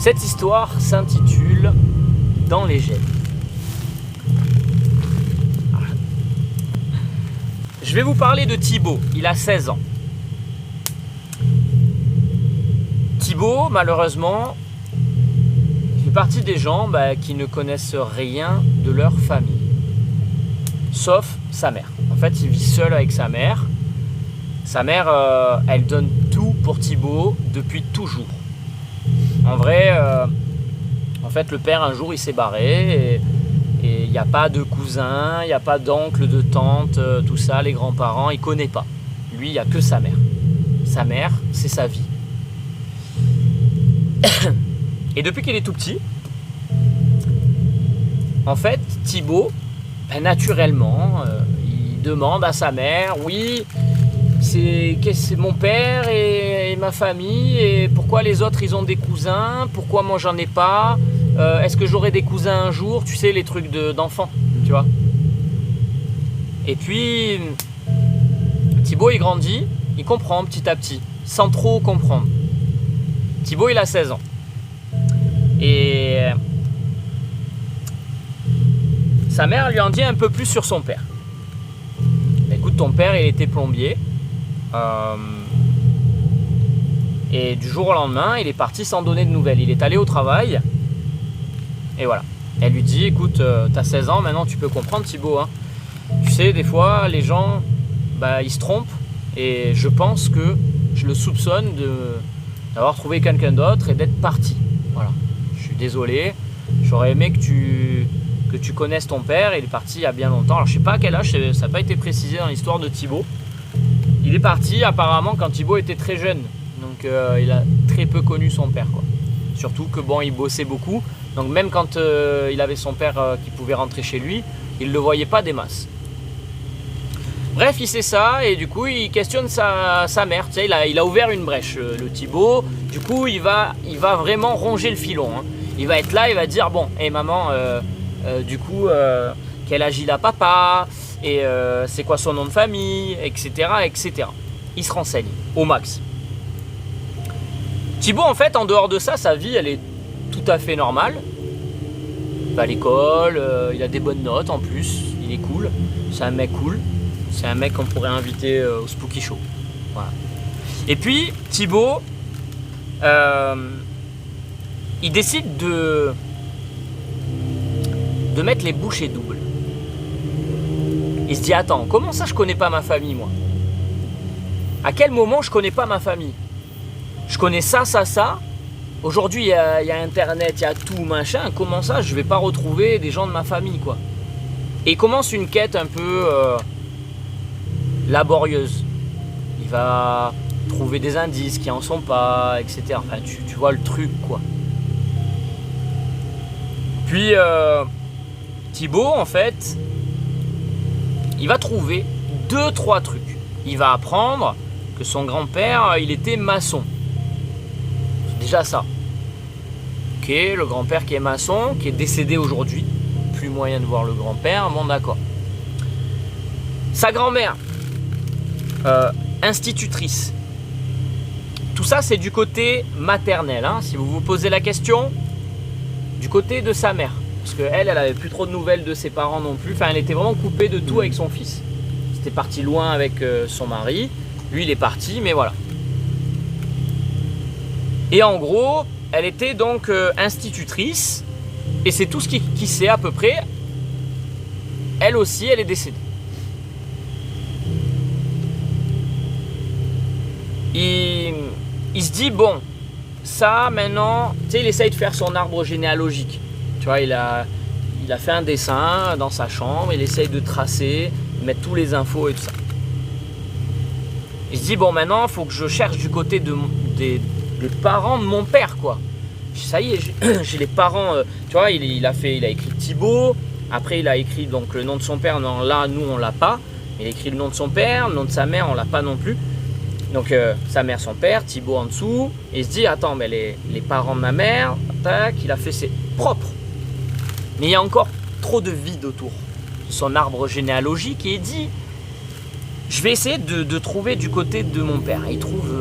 Cette histoire s'intitule « Dans les gènes ». Je vais vous parler de Thibaut, il a 16 ans. Thibaut, malheureusement, il fait partie des gens qui ne connaissent rien de leur famille, sauf sa mère. En fait, il vit seul avec sa mère. Sa mère, elle donne tout pour Thibaut depuis toujours. En vrai, en fait, le père, un jour, il s'est barré et il n'y a pas de cousin, il n'y a pas d'oncle, de tante, tout ça, les grands-parents, il ne connaît pas. Lui, il n'y a que sa mère. Sa mère, c'est sa vie. Et depuis qu'il est tout petit, en fait, Thibaut, naturellement, il demande à sa mère, oui, c'est mon père et ma famille, et pourquoi les autres, ils ont des cousins, pourquoi moi, j'en ai pas, est-ce que j'aurai des cousins un jour, tu sais, les trucs d'enfants, tu vois. Et puis, Thibaut, il grandit, il comprend petit à petit, sans trop comprendre. Thibaut, il a 16 ans. Et sa mère lui en dit un peu plus sur son père. Écoute, ton père, il était plombier. Et du jour au lendemain, il est parti sans donner de nouvelles. Il est allé au travail. Et voilà. Elle lui dit, écoute, t'as 16 ans, maintenant tu peux comprendre, Thibaut. Hein. Tu sais, des fois, les gens, ils se trompent. Et je pense que je le soupçonne d'avoir trouvé quelqu'un d'autre et d'être parti. Voilà. Je suis désolé. J'aurais aimé que tu connaisses ton père. Il est parti il y a bien longtemps. Alors je sais pas à quel âge, ça n'a pas été précisé dans l'histoire de Thibaut. Il est parti apparemment quand Thibaut était très jeune. Donc il a très peu connu son père, quoi. Surtout que il bossait beaucoup. Donc même quand il avait son père qui pouvait rentrer chez lui, il ne le voyait pas des masses. Bref, il sait ça et du coup, il questionne sa mère. Tu sais, il a ouvert une brèche, le Thibaut. Du coup, il va vraiment ronger le filon. Hein. Il va être là, il va dire, bon, hé maman, du coup, quel âge il a papa, et c'est quoi son nom de famille, etc., etc. Il se renseigne au max. Thibaut, en fait, en dehors de ça, sa vie, elle est tout à fait normale. Il va à l'école, il a des bonnes notes en plus, il est cool, c'est un mec cool. C'est un mec qu'on pourrait inviter au Spooky Show. Voilà. Et puis, Thibaut, il décide de mettre les bouchées doubles. Il se dit, attends, comment ça je connais pas ma famille, moi? À quel moment je connais pas ma famille? Je connais ça. Aujourd'hui, il y a Internet, il y a tout, machin. Comment ça, je vais pas retrouver des gens de ma famille, quoi? Et il commence une quête un peu... laborieuse. Il va trouver des indices qui en sont pas, etc. Enfin, tu vois le truc, quoi. Puis Thibaut, en fait, il va trouver 2-3 trucs. Il va apprendre que son grand-père, il était maçon. C'est déjà ça. Ok, le grand-père qui est maçon, qui est décédé aujourd'hui. Plus moyen de voir le grand-père, bon d'accord. Sa grand-mère, institutrice. Tout ça, c'est du côté maternel. Hein, si vous vous posez la question, du côté de sa mère. Parce qu'elle avait plus trop de nouvelles de ses parents non plus. Enfin, elle était vraiment coupée de tout avec son fils. C'était parti loin avec son mari. Lui, il est parti, mais voilà. Et en gros, elle était donc institutrice. Et c'est tout ce qui sait à peu près. Elle aussi, elle est décédée. Il se dit, bon, ça maintenant, tu sais, il essaye de faire son arbre généalogique. Tu vois, il a fait un dessin dans sa chambre, il essaye de tracer, mettre tous les infos et tout ça. Il se dit, bon, maintenant, il faut que je cherche du côté des parents de mon père, quoi. Ça y est, j'ai les parents, tu vois, il a écrit Thibaut, après il a écrit donc le nom de son père, non, là, nous, on l'a pas. Il a écrit le nom de son père, le nom de sa mère, on l'a pas non plus. Donc sa mère, son père, Thibaut en dessous, et il se dit, attends, mais les parents de ma mère, tac, il a fait ses propres. Mais il y a encore trop de vide autour de son arbre généalogique, et il dit, je vais essayer de trouver du côté de mon père. Et il trouve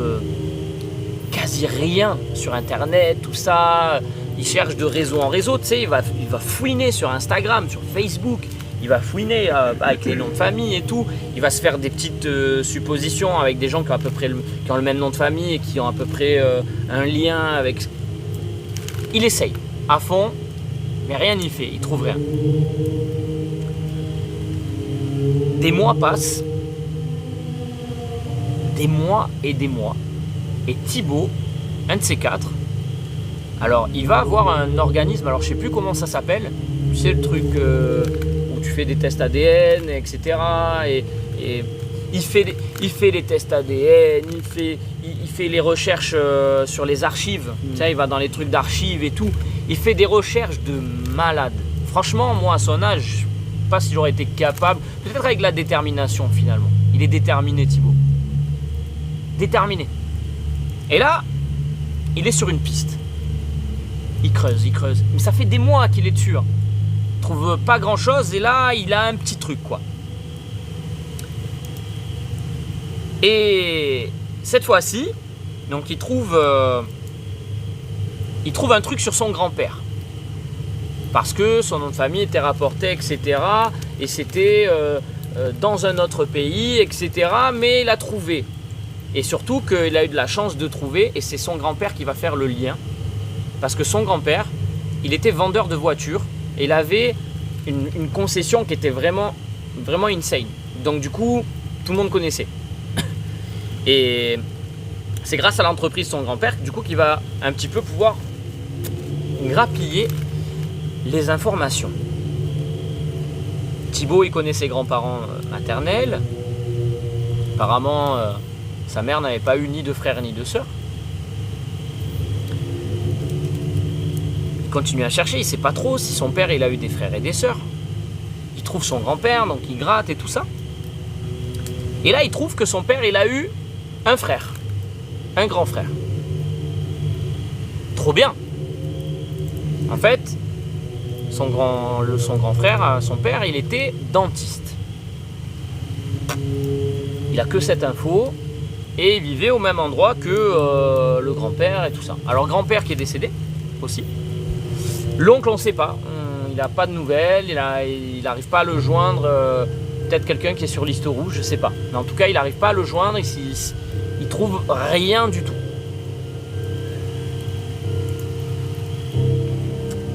quasi rien sur internet, tout ça. Il cherche de réseau en réseau, tu sais, il va fouiner sur Instagram, sur Facebook, il va fouiner avec les noms de famille et tout. Il va se faire des petites suppositions avec des gens qui ont à peu près qui ont le même nom de famille et qui ont à peu près un lien avec. Il essaye à fond, mais rien n'y fait, il trouve rien. Des mois passent, des mois, et Thibaut, un de ces quatre, alors il va avoir un organisme, alors je sais plus comment ça s'appelle, tu sais le truc où tu fais des tests ADN, etc. Et il fait les tests ADN, il fait les recherches sur les archives, tu sais, il va dans les trucs d'archives et tout, il fait des recherches de malade. Franchement, moi à son âge, je ne sais pas si j'aurais été capable, peut-être avec la détermination finalement. Il est déterminé, Thibaut. Déterminé. Et là, il est sur une piste. Il creuse. Mais ça fait des mois qu'il est dessus. Il trouve pas grand chose et là, il a un petit truc quoi. Et cette fois-ci, donc il trouve un truc sur son grand-père. Parce que son nom de famille était rapporté, etc. Et c'était dans un autre pays, etc. Mais il a trouvé. Et surtout qu'il a eu de la chance de trouver, et c'est son grand-père qui va faire le lien. Parce que son grand-père, il était vendeur de voitures, et il avait une concession qui était vraiment, vraiment insane. Donc du coup, tout le monde connaissait. Et c'est grâce à l'entreprise de son grand-père, du coup, qu'il va un petit peu pouvoir grappiller les informations. Thibaut, il connaît ses grands-parents maternels. Apparemment, sa mère n'avait pas eu ni de frère ni de sœur. Il continue à chercher, il ne sait pas trop si son père il a eu des frères et des sœurs. Il trouve son grand-père, donc il gratte et tout ça. Et là, il trouve que son père il a eu un frère, un grand frère. Trop bien. En fait, son grand frère, son père, il était dentiste. Il a que cette info. Et il vivait au même endroit que le grand-père et tout ça. Alors grand-père qui est décédé aussi. L'oncle on ne sait pas. Il n'a pas de nouvelles. Il n'arrive pas à le joindre. Peut-être quelqu'un qui est sur liste rouge, je ne sais pas. Mais en tout cas il n'arrive pas à le joindre. Il trouve rien du tout.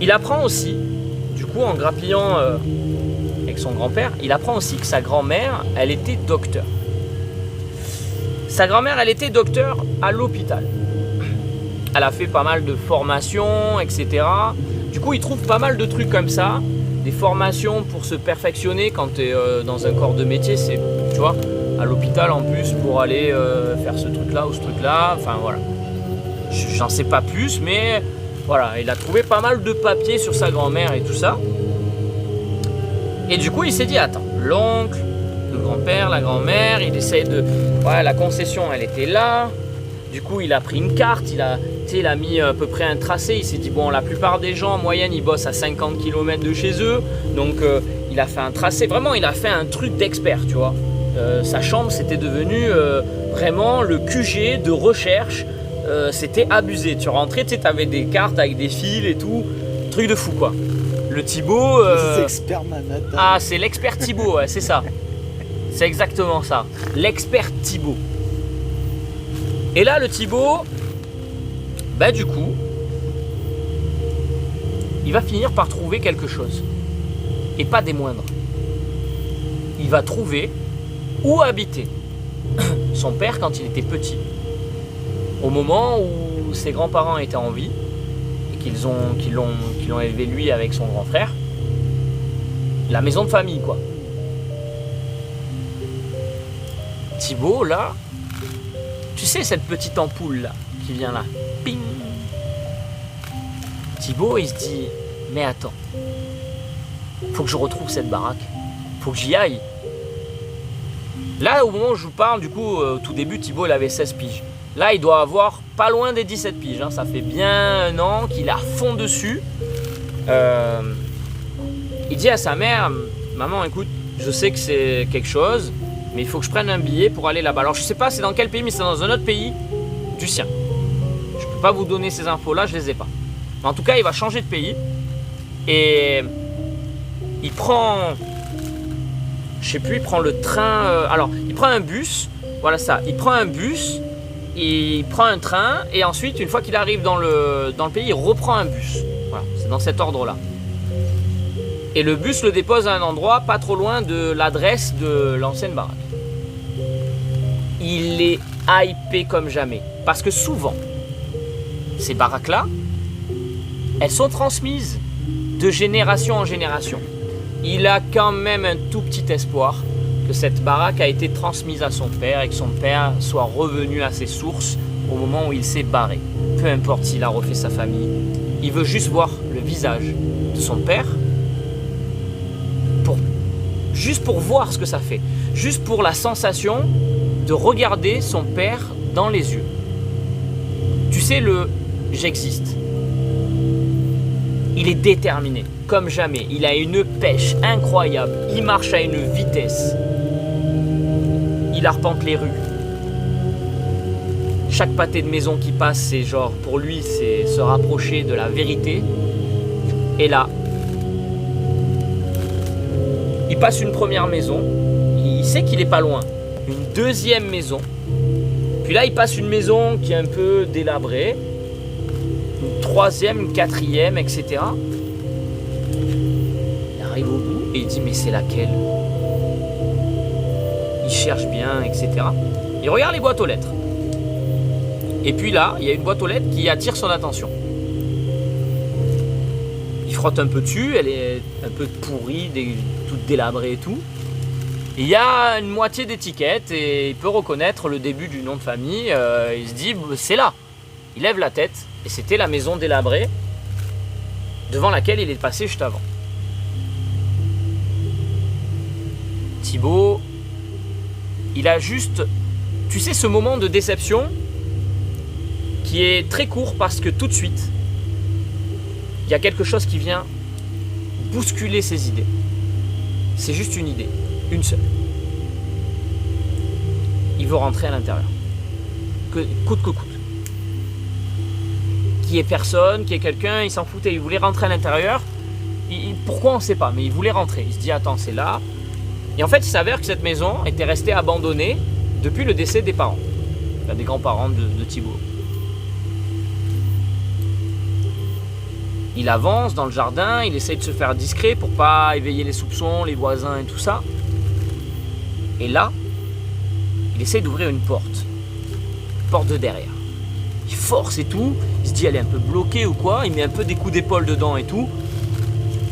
Il apprend aussi, du coup en grappillant avec son grand-père, il apprend aussi que sa grand-mère, elle était docteur. Sa grand-mère, elle était docteur à l'hôpital. Elle a fait pas mal de formations, etc. Du coup, il trouve pas mal de trucs comme ça. Des formations pour se perfectionner quand tu es dans un corps de métier. C'est, tu vois, à l'hôpital en plus pour aller faire ce truc-là ou ce truc-là. Enfin, voilà. J'en sais pas plus, mais voilà. Il a trouvé pas mal de papiers sur sa grand-mère et tout ça. Et du coup, il s'est dit, attends, l'oncle, le grand-père, la grand-mère, il essaye de... Ouais, la concession, elle était là. Du coup, il a pris une carte, il a mis à peu près un tracé. Il s'est dit, bon, la plupart des gens, en moyenne, ils bossent à 50 km de chez eux. Donc, il a fait un tracé. Vraiment, il a fait un truc d'expert, tu vois. Sa chambre, c'était devenu vraiment le QG de recherche. C'était abusé. Tu rentrais, tu avais des cartes avec des fils et tout. Truc de fou, quoi. Le Thibaut... C'est expert Manhattan. Ah, c'est l'expert Thibaut, ouais, c'est ça. C'est exactement ça. L'expert Thibaut. Et là, le Thibaut, bah du coup, il va finir par trouver quelque chose. Et pas des moindres. Il va trouver où habiter son père quand il était petit. Au moment où ses grands-parents étaient en vie et qu'ils l'ont élevé lui avec son grand frère. La maison de famille, quoi. Thibaut, là, tu sais cette petite ampoule là qui vient là, ping. Thibaut, il se dit, mais attends, faut que je retrouve cette baraque, faut que j'y aille. Là, au moment où je vous parle, du coup, au tout début, Thibaut, il avait 16 piges. Là, il doit avoir pas loin des 17 piges. Hein. Ça fait bien un an qu'il est à fond dessus. Il dit à sa mère, maman, écoute, je sais que c'est quelque chose, mais il faut que je prenne un billet pour aller là-bas. Alors, je sais pas c'est dans quel pays, mais c'est dans un autre pays du sien. peux pas vous donner ces infos-là, je les ai pas. Mais en tout cas, il va changer de pays et il prend, je sais plus, il prend le train. Alors, il prend un bus. Voilà ça. Il prend un bus, il prend un train et ensuite, une fois qu'il arrive dans le pays, il reprend un bus. Voilà, c'est dans cet ordre-là. Et le bus le dépose à un endroit pas trop loin de l'adresse de l'ancienne baraque. Il est hypé comme jamais. Parce que souvent, ces baraques-là, elles sont transmises de génération en génération. Il a quand même un tout petit espoir que cette baraque a été transmise à son père et que son père soit revenu à ses sources au moment où il s'est barré. Peu importe s'il a refait sa famille, il veut juste voir le visage de son père, juste pour voir ce que ça fait, juste pour la sensation de regarder son père dans les yeux. Tu sais, j'existe. Il est déterminé, comme jamais. Il a une pêche incroyable. Il marche à une vitesse. Il arpente les rues. Chaque pâté de maison qui passe, c'est genre, pour lui, c'est se rapprocher de la vérité. Et là, il passe une première maison. Il sait qu'il n'est pas loin. Une deuxième maison. Puis là, il passe une maison qui est un peu délabrée. Une troisième, une quatrième, etc. Il arrive au bout et il dit mais c'est laquelle? Il cherche bien, etc. Il regarde les boîtes aux lettres. Et puis là, il y a une boîte aux lettres qui attire son attention. Il frotte un peu dessus, elle est un peu pourrie, toute délabrée et tout. Et il y a une moitié d'étiquette et il peut reconnaître le début du nom de famille. Il se dit c'est là. Il lève la tête. Et c'était la maison délabrée devant laquelle il est passé juste avant. Thibaut, il a juste, tu sais, ce moment de déception qui est très court parce que tout de suite, il y a quelque chose qui vient bousculer ses idées. C'est juste une idée, une seule. Il veut rentrer à l'intérieur, coûte que coûte. Qui est personne, qui est quelqu'un, il s'en foutait, il voulait rentrer à l'intérieur. Pourquoi on ne sait pas, mais il voulait rentrer. Il se dit attends, c'est là. Et en fait, il s'avère que cette maison était restée abandonnée depuis le décès des parents, des grands-parents de Thibaut. Il avance dans le jardin, il essaye de se faire discret pour pas éveiller les soupçons, les voisins et tout ça. Et là, il essaye d'ouvrir une porte de derrière. Il force et tout, il se dit elle est un peu bloquée ou quoi, il met un peu des coups d'épaule dedans et tout,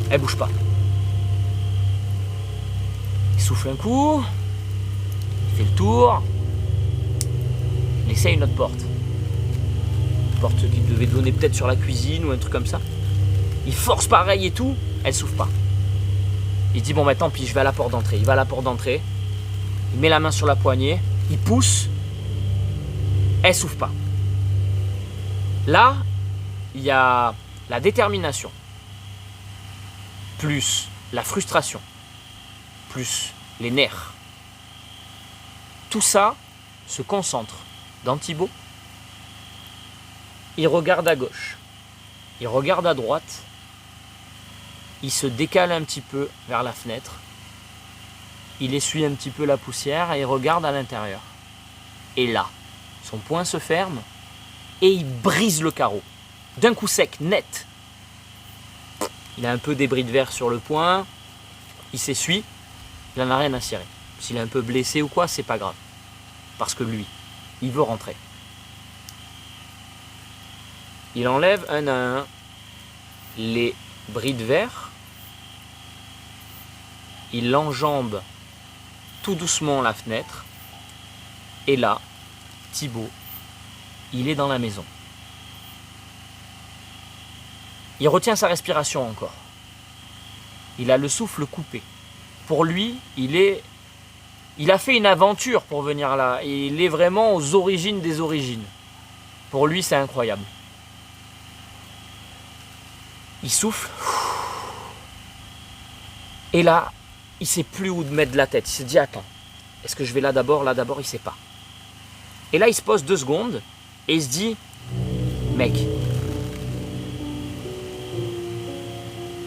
elle bouge pas. Il souffle un coup, il fait le tour, il essaye une autre porte. Une porte qui devait donner peut-être sur la cuisine ou un truc comme ça. Il force pareil et tout, elle s'ouvre pas. Il dit bon bah tant pis, je vais à la porte d'entrée. Il va à la porte d'entrée, il met la main sur la poignée, il pousse, elle s'ouvre pas. Là, il y a la détermination, plus la frustration, plus les nerfs. Tout ça se concentre dans Thibaut. Il regarde à gauche, il regarde à droite, il se décale un petit peu vers la fenêtre, il essuie un petit peu la poussière et il regarde à l'intérieur. Et là, son poing se ferme et il brise le carreau. D'un coup sec, net. Il a un peu débris de verre sur le poing, il s'essuie, il n'en a rien à cirer. S'il est un peu blessé ou quoi, c'est pas grave. Parce que lui, il veut rentrer. Il enlève un à un les bris de verre. Il enjambe tout doucement la fenêtre. Et là, Thibaut, il est dans la maison. Il retient sa respiration encore. Il a le souffle coupé. Pour lui, il a fait une aventure pour venir là. Et il est vraiment aux origines des origines. Pour lui, c'est incroyable. Il souffle. Et là, il ne sait plus où mettre de la tête. Il se dit, attends, est-ce que je vais là d'abord, il ne sait pas. Et là, il se pose 2 secondes et il se dit, Mec,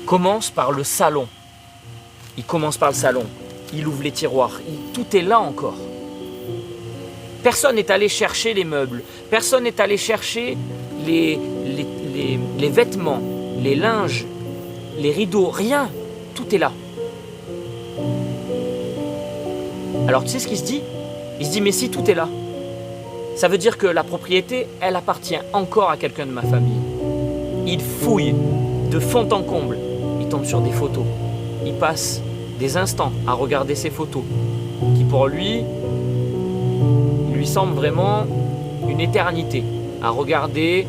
commence par le salon. Il commence par le salon. Il ouvre les tiroirs. Tout est là encore. Personne n'est allé chercher les meubles. Personne n'est allé chercher les vêtements, les linges, les rideaux. Rien. Tout est là. Alors tu sais ce qu'il se dit? Il se dit, mais si tout est là, ça veut dire que la propriété, elle appartient encore à quelqu'un de ma famille. Il fouille de fond en comble. Il tombe sur des photos. Il passe des instants à regarder ces photos qui pour lui semblent vraiment une éternité. À regarder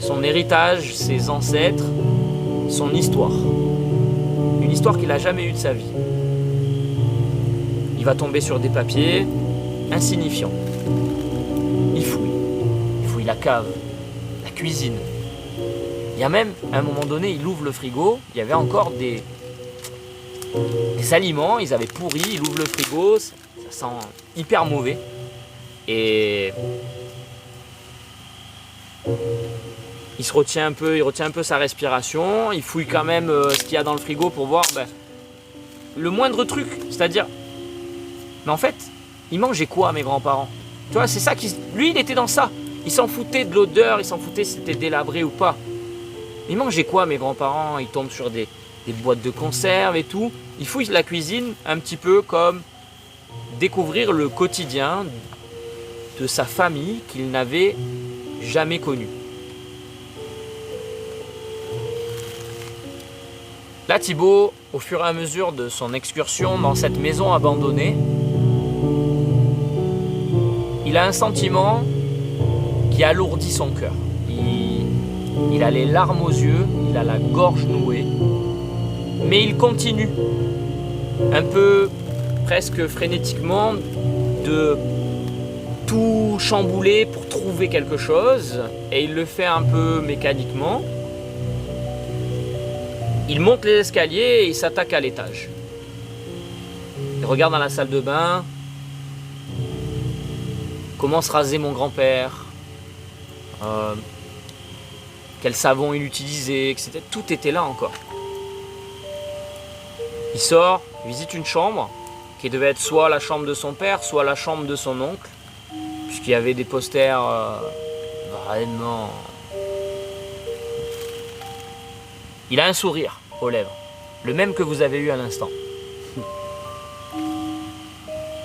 son héritage, ses ancêtres, son histoire. Une histoire qu'il n'a jamais eue de sa vie. Il va tomber sur des papiers insignifiants. Il fouille la cave, la cuisine. Il y a même, à un moment donné, il ouvre le frigo, il y avait encore des aliments, ils avaient pourri, il ouvre le frigo, ça sent hyper mauvais. Et il retient un peu sa respiration, il fouille quand même ce qu'il y a dans le frigo pour voir le moindre truc, c'est-à-dire, mais en fait, il mangeait quoi mes grands-parents? Tu vois, c'est ça lui il était dans ça, il s'en foutait de l'odeur, il s'en foutait si c'était délabré ou pas. Il mangeait quoi mes grands-parents? Il tombe sur des boîtes de conserve et tout, il fouille la cuisine un petit peu comme découvrir le quotidien de sa famille qu'il n'avait jamais connue. Là, Thibaut, au fur et à mesure de son excursion dans cette maison abandonnée, il a un sentiment qui alourdit son cœur. Il a les larmes aux yeux, il a la gorge nouée, mais il continue, un peu presque frénétiquement, de tout chambouler pour trouver quelque chose, et il le fait un peu mécaniquement. Il monte les escaliers et il s'attaque à l'étage. Il regarde dans la salle de bain, comment se raser mon grand-père, quel savon il utilisait, etc. Tout était là encore. Il sort, il visite une chambre qui devait être soit la chambre de son père, soit la chambre de son oncle, puisqu'il y avait des posters vraiment... Il a un sourire aux lèvres, le même que vous avez eu à l'instant.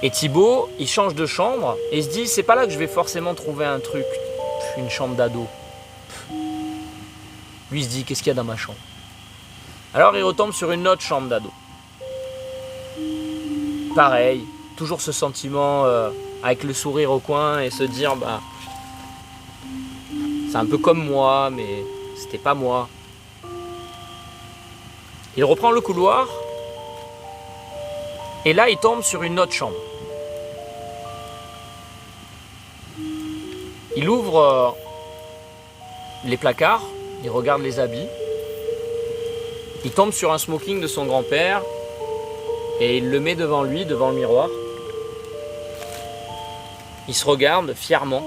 Et Thibaut, il change de chambre et il se dit, c'est pas là que je vais forcément trouver un truc, une chambre d'ado. Lui, il se dit, qu'est-ce qu'il y a dans ma chambre? Alors il retombe sur une autre chambre d'ado. Pareil, toujours ce sentiment avec le sourire au coin et se dire, c'est un peu comme moi, mais c'était pas moi. Il reprend le couloir et là il tombe sur une autre chambre. Il ouvre les placards, il regarde les habits, il tombe sur un smoking de son grand-père et il le met devant lui, devant le miroir. Il se regarde fièrement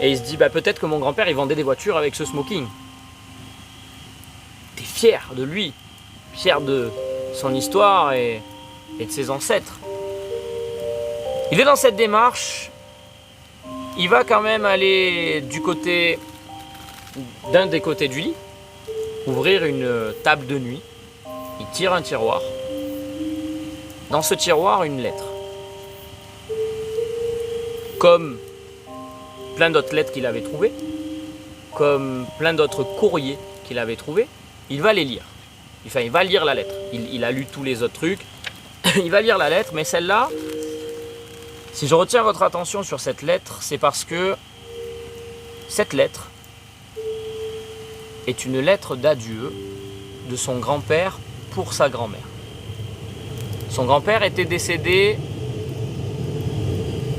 et il se dit peut-être que mon grand-père il vendait des voitures avec ce smoking. T'es fier de lui, fier de son histoire et de ses ancêtres. Il est dans cette démarche, il va quand même aller d'un des côtés du lit, ouvrir une table de nuit, il tire un tiroir. Dans ce tiroir, une lettre. Comme plein d'autres lettres qu'il avait trouvées, comme plein d'autres courriers qu'il avait trouvés, il va les lire. Enfin, il va lire la lettre. Il a lu tous les autres trucs. Il va lire la lettre, mais celle-là, si je retiens votre attention sur cette lettre, c'est parce que cette lettre est une lettre d'adieu de son grand-père pour sa grand-mère. Son grand-père était décédé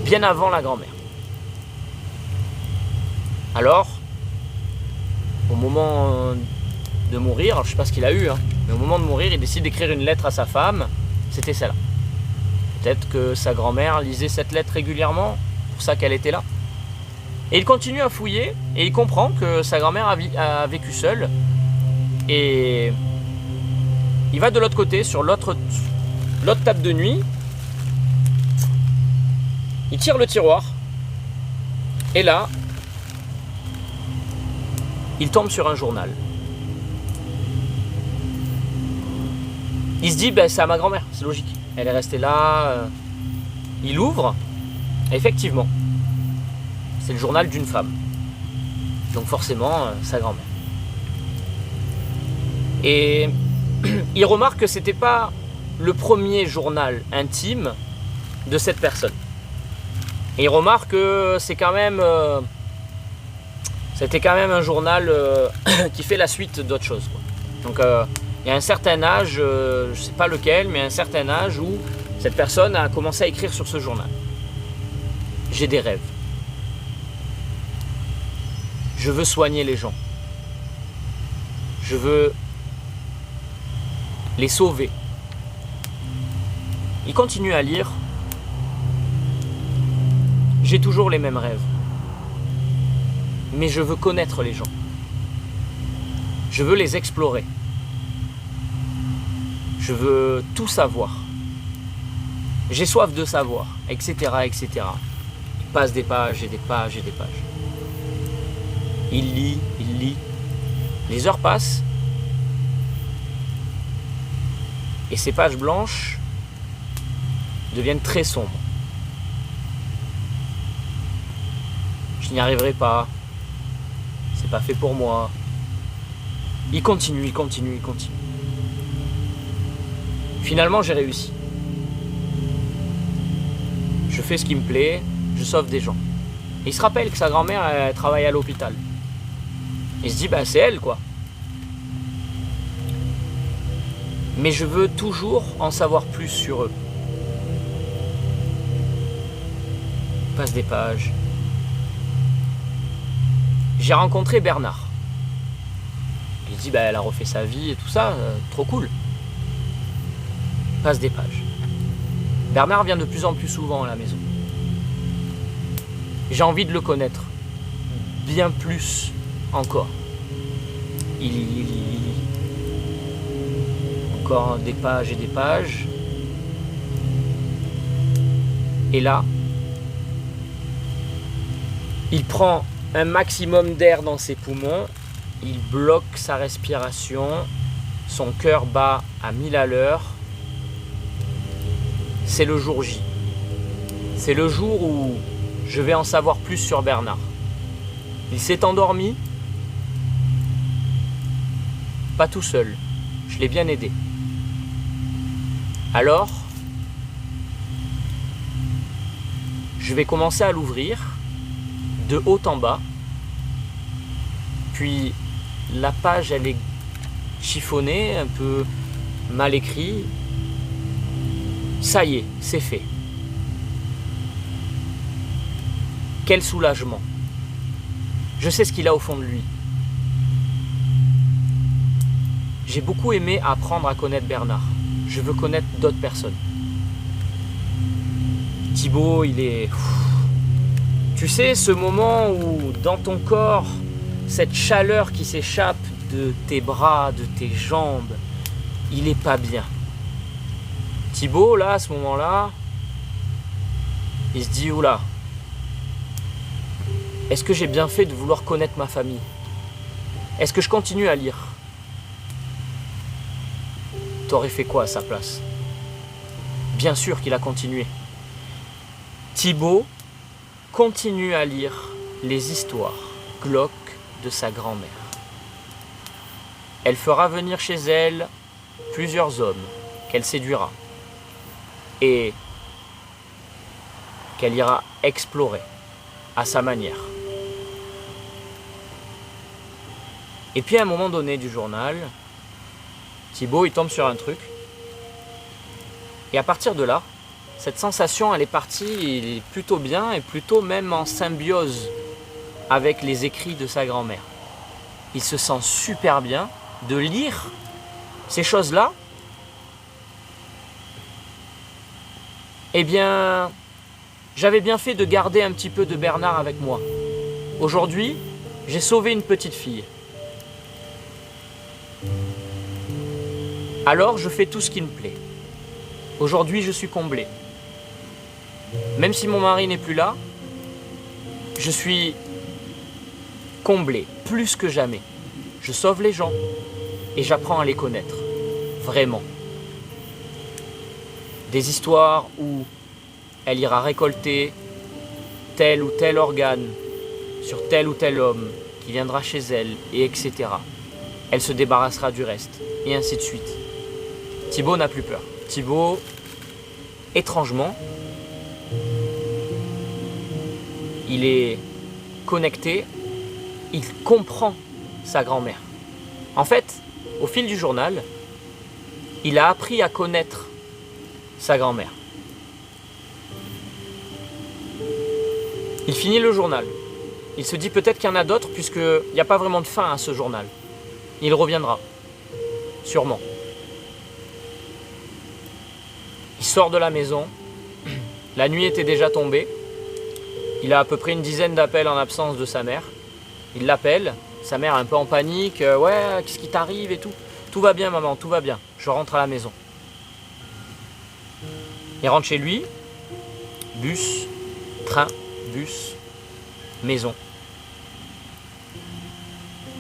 bien avant la grand-mère. Alors, au moment de mourir, alors je ne sais pas ce qu'il a eu, mais au moment de mourir, il décide d'écrire une lettre à sa femme, c'était celle-là. Peut-être que sa grand-mère lisait cette lettre régulièrement, pour ça qu'elle était là. Et il continue à fouiller et il comprend que sa grand-mère a vécu seule. Et il va de l'autre côté, sur l'autre table de nuit. Il tire le tiroir. Et là, il tombe sur un journal. Il se dit, c'est à ma grand-mère, c'est logique. Elle est restée là. Il ouvre. Et effectivement, c'est le journal d'une femme. Donc forcément, sa grand-mère. Et il remarque que c'était pas le premier journal intime de cette personne. Et il remarque que c'était quand même un journal qui fait la suite d'autres choses, quoi. Donc il y a un certain âge, je ne sais pas lequel, mais un certain âge où cette personne a commencé à écrire sur ce journal. J'ai des rêves. Je veux soigner les gens. Je veux les sauver. Il continue à lire. J'ai toujours les mêmes rêves. Mais je veux connaître les gens. Je veux les explorer. Je veux tout savoir. J'ai soif de savoir, etc., etc. Il passe des pages et des pages et des pages. Il lit, il lit. Les heures passent. Et ces pages blanches deviennent très sombres. Je n'y arriverai pas. C'est pas fait pour moi. Il continue, il continue, il continue. Finalement, j'ai réussi. Je fais ce qui me plaît, je sauve des gens. Et il se rappelle que sa grand-mère, elle travaille à l'hôpital. Il se dit, c'est elle, quoi. Mais je veux toujours en savoir plus sur eux. Il passe des pages. J'ai rencontré Bernard. Il dit, elle a refait sa vie et tout ça, trop cool. Il passe des pages. Bernard vient de plus en plus souvent à la maison. J'ai envie de le connaître. Bien plus encore. Il lit. Encore des pages et des pages. Et là, il prend un maximum d'air dans ses poumons. Il bloque sa respiration. Son cœur bat à 1000 à l'heure. C'est le jour J. C'est le jour où je vais en savoir plus sur Bernard. Il s'est endormi. Pas tout seul. Je l'ai bien aidé. Alors, je vais commencer à l'ouvrir de haut en bas. Puis la page, elle est chiffonnée, un peu mal écrite. Ça y est, c'est fait. Quel soulagement. Je sais ce qu'il a au fond de lui. J'ai beaucoup aimé apprendre à connaître Bernard. Je veux connaître d'autres personnes. Thibaut, il est... Tu sais, ce moment où dans ton corps, cette chaleur qui s'échappe de tes bras, de tes jambes, il est pas bien. Thibaut, là, à ce moment-là, il se dit, oula, est-ce que j'ai bien fait de vouloir connaître ma famille? Est-ce que je continue à lire? T'aurais fait quoi à sa place? Bien sûr qu'il a continué. Thibaut continue à lire les histoires glauques de sa grand-mère. Elle fera venir chez elle plusieurs hommes qu'elle séduira et qu'elle ira explorer à sa manière. Et puis à un moment donné du journal, Thibaut il tombe sur un truc et à partir de là, cette sensation elle est partie plutôt bien et plutôt même en symbiose avec les écrits de sa grand-mère. Il se sent super bien de lire ces choses-là. Eh bien, j'avais bien fait de garder un petit peu de Bernard avec moi. Aujourd'hui, j'ai sauvé une petite fille. Alors je fais tout ce qui me plaît. Aujourd'hui, je suis comblé. Même si mon mari n'est plus là, je suis comblé, plus que jamais. Je sauve les gens et j'apprends à les connaître. Vraiment. Des histoires où elle ira récolter tel ou tel organe sur tel ou tel homme qui viendra chez elle, et etc. Elle se débarrassera du reste, et ainsi de suite. Thibaut n'a plus peur. Thibaut, étrangement, il est connecté, il comprend sa grand-mère. En fait, au fil du journal, il a appris à connaître sa grand-mère. Il finit le journal. Il se dit peut-être qu'il y en a d'autres puisqu'il n'y a pas vraiment de fin à ce journal. Il reviendra, sûrement. Il sort de la maison. La nuit était déjà tombée. Il a à peu près une dizaine d'appels en absence de sa mère. Il l'appelle. Sa mère est un peu en panique. Ouais, qu'est-ce qui t'arrive et tout. Tout va bien maman, tout va bien. Je rentre à la maison. Il rentre chez lui. Bus, train, bus, maison.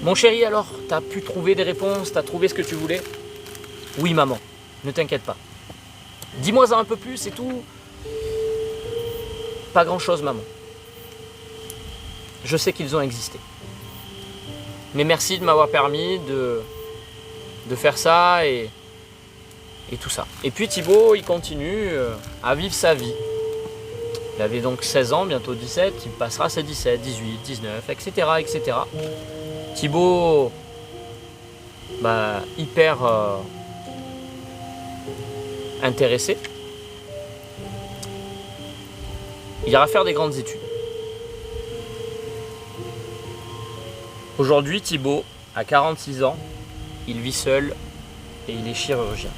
Mon chéri alors, t'as pu trouver des réponses, t'as trouvé ce que tu voulais? Oui maman, ne t'inquiète pas. Dis-moi un peu plus, c'est tout. Pas grand-chose maman. Je sais qu'ils ont existé. Mais merci de m'avoir permis de faire ça et tout ça. Et puis Thibaut, il continue à vivre sa vie. Il avait donc 16 ans, bientôt 17, il passera ses 17, 18, 19, etc. etc. Thibaut, hyper intéressé. Il ira faire des grandes études. Aujourd'hui, Thibaut a 46 ans, il vit seul et il est chirurgien.